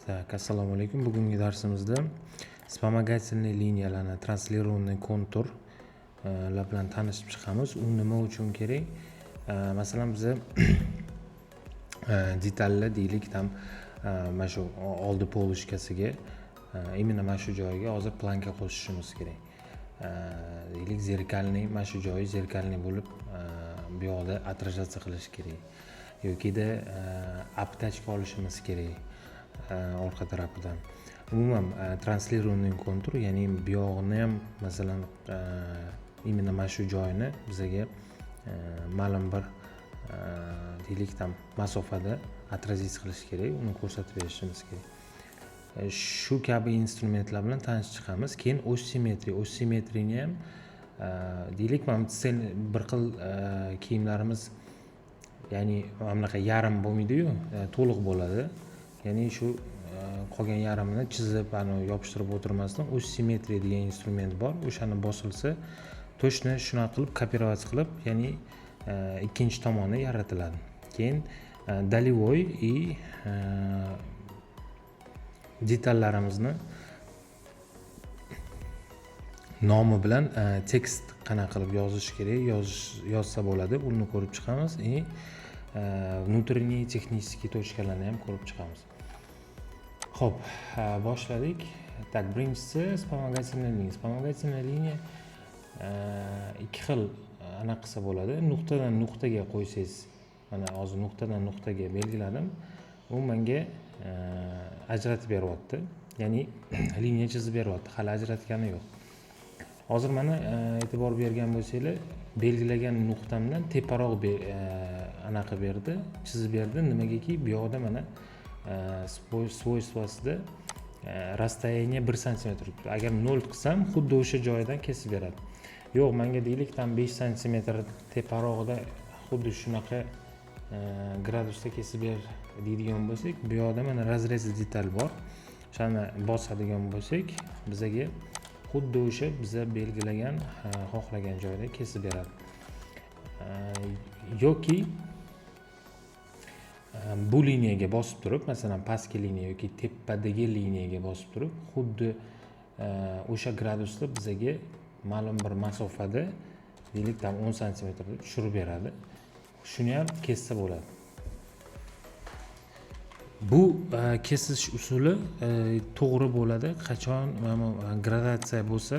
Так, assalomu alaykum. Bugungi darsimizda вспомогательный liniyalarni, translirованный kontur bilan tanishib chiqamiz. U nima uchun kerak? Masalan, biz detalli deylik, tam mana shu oldi polishkasiga, именно mana shu joyiga hozir planka qo'shishimiz kerak. Deylik, zerkalniy, mana shu joyi zerkalniy bo'lib, bu yoqda отражаться qilish kerak. Yokida aptachka olishimiz kerak orqa tarafidan. Umuman translirованный kontur, ya'ni bu yog'ini ham masalan именно mana shu joyni bizga ma'lum bir deylik tam masofada отразить qilish kerak, uni ko'rsatib berishimiz kerak. Shu kabi instrumentlar bilan tanishib chiqamiz. Keyin ossimetriyani ham deylik, mana bir xil kiyimlarimiz, ya'ni mana bunaqa yarim bo'lmaydi-yu, to'liq bo'ladi. Ya'ni shu qolgan yarimini chizib, yopishtirib o'tirmasdan ossimetriya degan instrument bor. O'shani bosilsa, точно shunaqa qilib kopировать qilib, ya'ni ikkinchi tomoni yaratiladi. Keyin долевой и detallarimizni nomi bilan tekst qanaqa qilib yozish kerak, yozsa bo'ladi, uni ko'rib chiqamiz. И внутренний технический точкаlarni ham ko'rib chiqamiz. Xo'p, boshladik. Tak, birinchisi вспомогательная liniya. Вспомогательная liniya ikki xil anaqa qilsa bo'ladi. Nuqtadan nuqtaga qo'ysangiz, mana hozir nuqtadan nuqtaga belgiladim. U menga ajratib beryapti. Ya'ni liniya chizib beryapti. Hali ajratgani yo'q. Hozir mana e'tibor bergan bo'lsanglar, belgilagan nuqtamdan teparoq anaqa berdi, chizib berdi. Nimagaki, bu yoqda mana svoystvosida расстояние 1 sm. Agar 0 qilsam, xuddi o'sha joyidan kesib beradi. Yo'q, menga deylik tam 5 sm teparog'ida xuddi shunaqa gradusda kesib ber deydigan bo'lsak, bu yoqda mana razrez detal bor. O'shani bosadigan bo'lsak, bizga xuddi o'sha biza belgilagan, xohlagan joyda kesib beradi. Yoki bu liniyaga bosib turib, masalan pastki liniya yoki tepadagi liniyaga bosib turib, xuddi o'sha gradusda bizga ma'lum bir masofada, deylik tam 10 sm tushirib beradi. Shuni ham kessa bo'ladi. Bu kesish usuli to'g'ri bo'ladi qachon gradatsiya bo'lsa,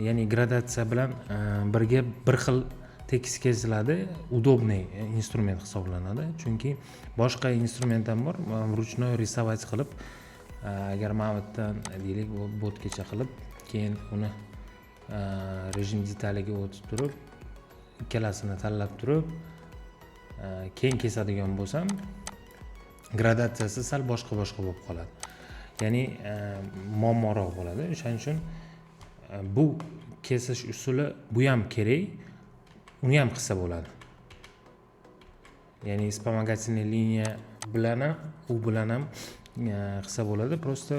ya'ni gradatsiya bilan birga bir xil tekis kesiladi, удобный instrument hisoblanadi. Chunki boshqa instrument ham bor, ручной рисовать qilib, agar mana bu yerdan deylik botgacha qilib, keyin uni rejim detaliga o'tib turib, ikkalasini tanlab turib, keyin kesadigan bo'lsam, gradatsiyasi sal boshqa bo'lib qoladi. Ya'ni muammoroq bo'ladi. O'shaning uchun bu kesish usuli bu ham kerak, uni ham qilsa bo'ladi. Ya'ni вспомогательный liniya bilan ham, u bilan ham qilsa bo'ladi. Prosta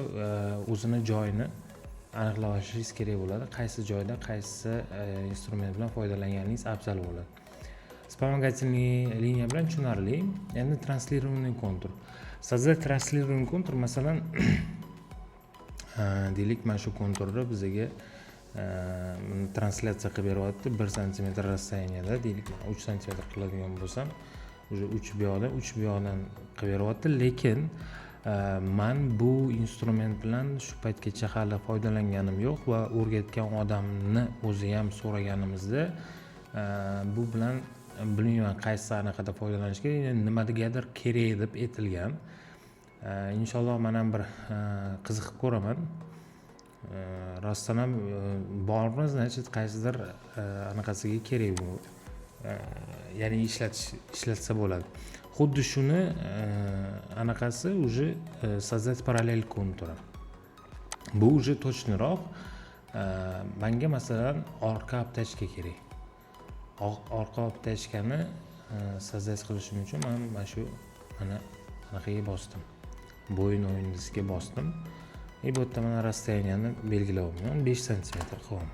o'zini joyini aniqlab olishingiz kerak bo'ladi. Qaysi joyda, qaysi instrument bilan foydalanganingiz afzal bo'ladi. Вспомогательный liniya bilan tushunarli. Endi translirованный kontur. Soздать translirованный kontur, masalan, deylik, mana shu konturni bizga translyatsiya qilib beryapti. 1 sm расстоянияda, deylik, 3 sm qiladigan bo'lsam, уже 3 bu yoqdan qilib beryapti. Lekin men bu instrument bilan shu paytgacha hali foydalanganim yo'q va o'rgatgan odamni o'zi ham so'raganimizda bu bilan bilmayman qaysi anaqada foydalanish kerak, nimagadir kerak deb aytilgan. Inshaalloh men ham bir qiziqib ko'raman. Rostdan ham bormi, значит, qaysidir anaqasiga kerak bu. Ya'ni ishlatsa bo'ladi. Xuddi shuni anaqasi уже создать parallel kontur. Bu уже точныйroq. Menga masalan orqa aptachka kerak. Orqa aptachkani создать qilishim uchun men mana shu anaqaga bosdim. Bo'yin o'yindisiga bosdim. Bu yerda mana расстоянияni belgilayapman. 5 sm qilyapman.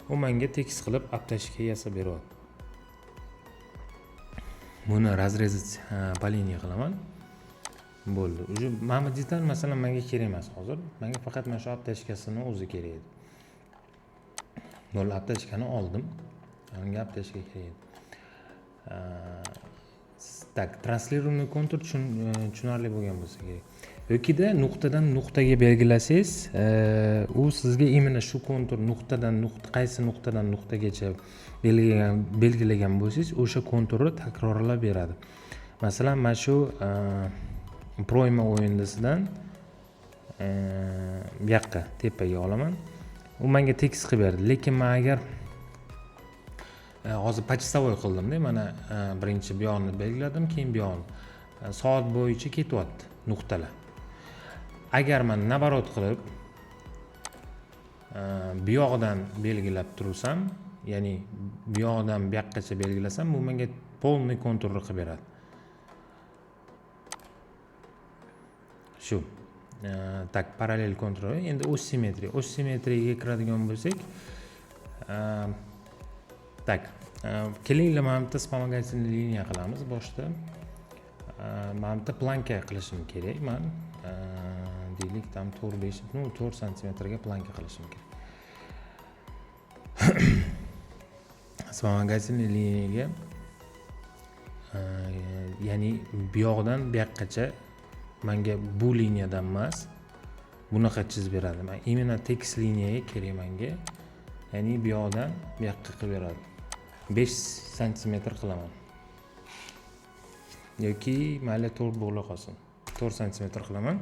U menga tekis qilib aptachka yasab beryapti. Buni razrezать по liniya qilaman. bo'ldi. Уже mana bu detal masalan menga kerak emas hozir. Menga faqat mana shu aptechkasini o'zi kerak edi. Bo'ldi, aptechkani oldim. Menga aptechka kerak edi. Tak, translirованный kontur tushunarli bo'lgan bo'lsa kerak. Yokida nuqtadan nuqtaga belgilasangiz, u sizga imенно shu kontur nuqtadan qaysi nuqtadan nuqtagacha belgilagan bo'lsangiz, o'sha konturni takrorlab beradi. Masalan, mana shu Proima o'yindisidan bu yoqqa tepaga olaman. U menga tekst qilib berdi, lekin men agar hozir почтовой qildim-da, mana birinchi bu yoqni belgiladim, keyin bu yoqni soat bo'yicha ketyapti nuqtalar. Agar men nabarot qilib bu yoqdan belgilab tursam, ya'ni bu yoqdan bu yoqqacha belgilasam, bu menga полный konturni qilib beradi. Shu. Tak, parallel kontur. Endi o'z simetriyaga kiradigan bo'lsak, tak, kelinglar mana bitta вспомогательный liniya qilamiz boshda. Mana bitta planka qilishim kerak. Men deylik tam 4 santimetrga planka qilishim kerak. Вспомогательный liniyaga ya'ni bu yoqdan bu yoqqacha menga bu liniyadan emas, bunaqa chizib beradi. Men именно tekst liniyaga kerak menga. Ya'ni bu yoqdan bu yoqqa qilib beradi. 5 santimetr qilaman. Yoki mayli 4 bo'la qolsin. 4 santimetr qilaman.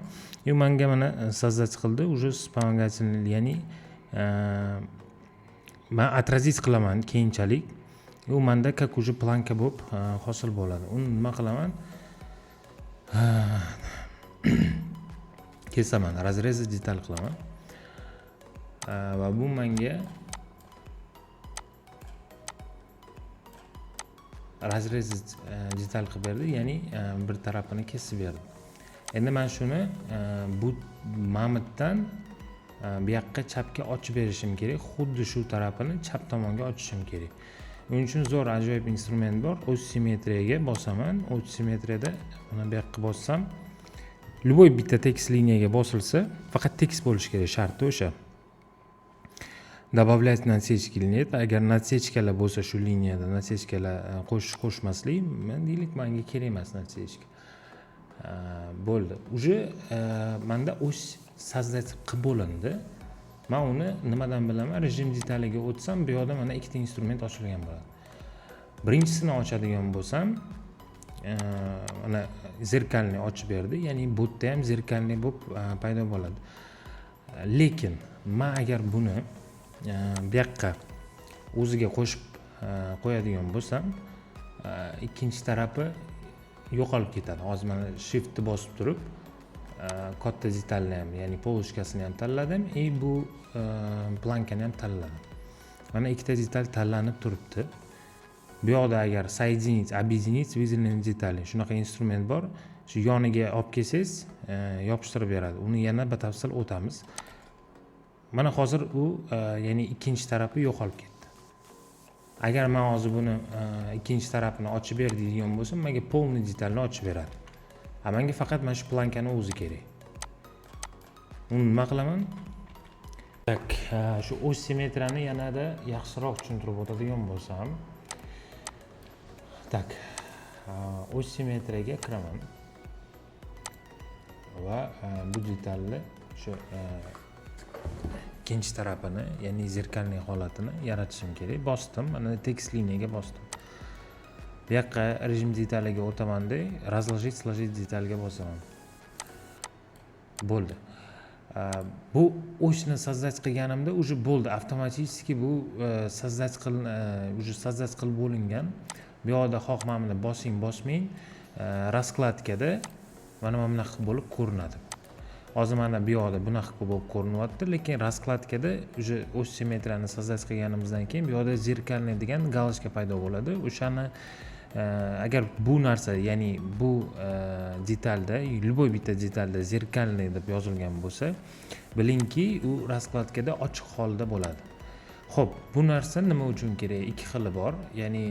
Yu menga mana создать qildi, уже вспомогательный, ya'ni men отразить qilaman keyinchalik. U menda как уже planka bo'lib hosil bo'ladi. Uni nima qilaman? Kesaman, razrez detal qilaman. Va bu menga razrez detal qilib berdi, ya'ni bir tarafini kesib berdi. Endi men shuni bu mamitdan bu yoqqa chapga ochib berishim kerak, xuddi shu tarafini chap tomonga ochishim kerak. Uning uchun zo'r ajoyib instrument bor. O'z simetriyaga bosaman. O'z simetriyada mana bu yoqqa bossam, любой bitta tekst liniyaga bosilsa, faqat tekst bo'lishi kerak, sharti o'sha. Добавлять насечки нет. Agar nasechkalar bo'lsa shu liniyada nasechkalar qo'shmaslik, men deylik menga kerak emas nasechka. Bo'ldi. Уже menda o'z создать qilib bo'lindi. Men uni nimadan bilaman? Rejim detaliga o'tsam, bu yerda mana ikkita instrument ochilgan bo'ladi. Birinchisini ochadigan bo'lsam, mana zerkalniy ochib berdi, ya'ni botda ham zerkalniy bo'lib paydo bo'ladi. Lekin men agar buni bu yoqqa o'ziga qo'shib qo'yadigan bo'lsam, ikkinchi tarafi yo'qolib ketadi. Hozir mana shiftni bosib turib, katta detalni ham, ya'ni poloshkasini ham tanladim, bu plankani ham tanladim. Mana ikkita detal tanlanib turibdi. Bu yoqda agar соединить, объединить выделенные детали, shunaqa instrument bor. Shu yoniga olib kelsangiz, yopishtirib beradi. Uni yana batafsil o'tamiz. Mana hozir u, ya'ni ikkinchi tarafi yo'qolib ketdi. Agar men hozir buni ikkinchi tarafini ochib ber deydigan bo'lsam, menga полный detalni ochib beradi. Menga faqat mana shu plankani o'zi kerak. Uni nima qilaman? Tak, shu o'z simetriyani yanada yaxshiroq tushuntirib o'tadigan bo'lsam, tak, o'z simetriyaga kiraman va bu detalni shu ikkinchi tarafini, ya'ni zerkalniy holatini yaratishim kerak. Bosdim, mana tekst liniyaga bosdim. Bu yoqqa rejim detaliga o'tamanda, разложить, сложить detalga bosaman. Bo'ldi. Bu o'shni создать qilganimda уже bo'ldi, avtomatik bu создать qilib bo'lingan. Bu yoqda xoh mana buni bosing, bosmang, raskladkada mana bunaqa bo'lib ko'rinadi. Hozir mana bu yoqda bunaqa bo'lib ko'rinyapti, lekin raskladkada уже o'z simetriyani создать qilganimizdan keyin bu yoqda zerkalniy degan galочка paydo bo'ladi. O'shani agar bu narsa, ya'ni bu detalda, любой bitta detalda zerkalniy deb yozilgan bo'lsa, bilingki, u raskladkada ochiq holda bo'ladi. Xo'p, bu narsa nima uchun kerak? Ikki xili bor. Ya'ni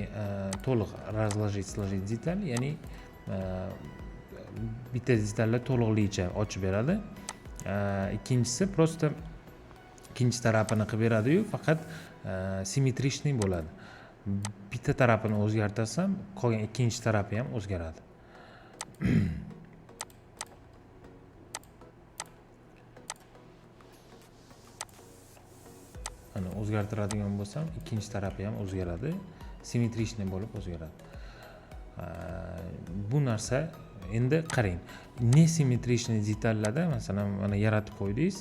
to'liq разложить, сложить detal, ya'ni bitta detalni to'liqligicha ochib beradi. Ikkinchisi просто ikkinchi tarafini qilib beradi-yu, faqat simmetrichniy bo'ladi. Bitta tarafini o'zgartirsam, qolgan ikkinchi tarafi ham o'zgaradi. Ana o'zgartiradigan bo'lsam, ikkinchi tarafi ham o'zgaradi, simmetrichniy bo'lib o'zgaradi. Bu narsa endi qarang, nesimmetrichniy detallarda masalan mana yaratib qo'ydingiz,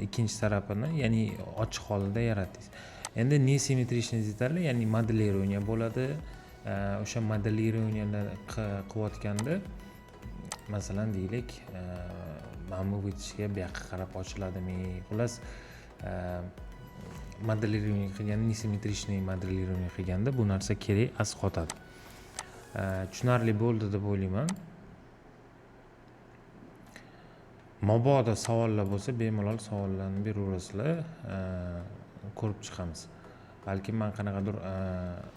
ikkinchi tarafini, ya'ni ochiq holida yaratdingiz. Endi nesimmetrichniy detallar, ya'ni modelирование bo'ladi. O'sha modelирование qilayotganda masalan deylik, mana bu bitishga bu yoqqa qarab ochiladimi? Xullas, modelирование qilganda, nesimmetrichniy modelирование qilganda bu narsa kerak as qotadi. Tushunarli bo'ldi deb o'ylayman. Mabodo savollar bo'lsa, bemalol savollarni beraverasizlar, ko'rib chiqamiz. Balki men qanaqadir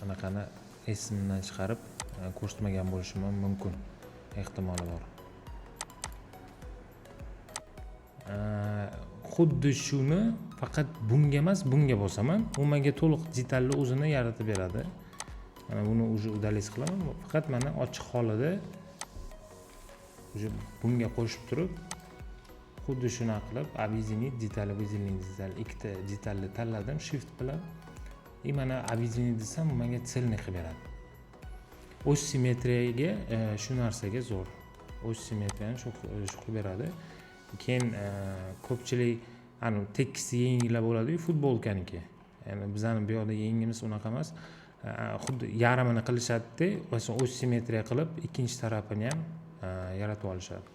anaqani esimdan chiqarib ko'rsatmagan bo'lishim mumkin, ehtimoli bor. Xuddi shuni faqat bunga emas, bunga bo'lsam ham, u menga to'liq detalni o'zini yaratib beradi. Mana buni уже udaliz qilaman, faqat mana ochiq holida уже bunga qo'shib turib, xuddi shuna qilib объединить detal, ikkita detalni tanladim shift bilan. Mana объединить desam, menga selni qilib beradi. O'z simmetriyaga shu narsaga zo'r. O'z simmetriyani shu qilib beradi. Keyin ko'pchilik tekis yenglar bo'ladi-yu, futbolkaniki. Ya'ni bizning bu yoqda yengimiz unaqa emas. Xuddi yarmini qilishadi-da, o'z simmetriya qilib, ikkinchi tarafini ham yaratib olishadi.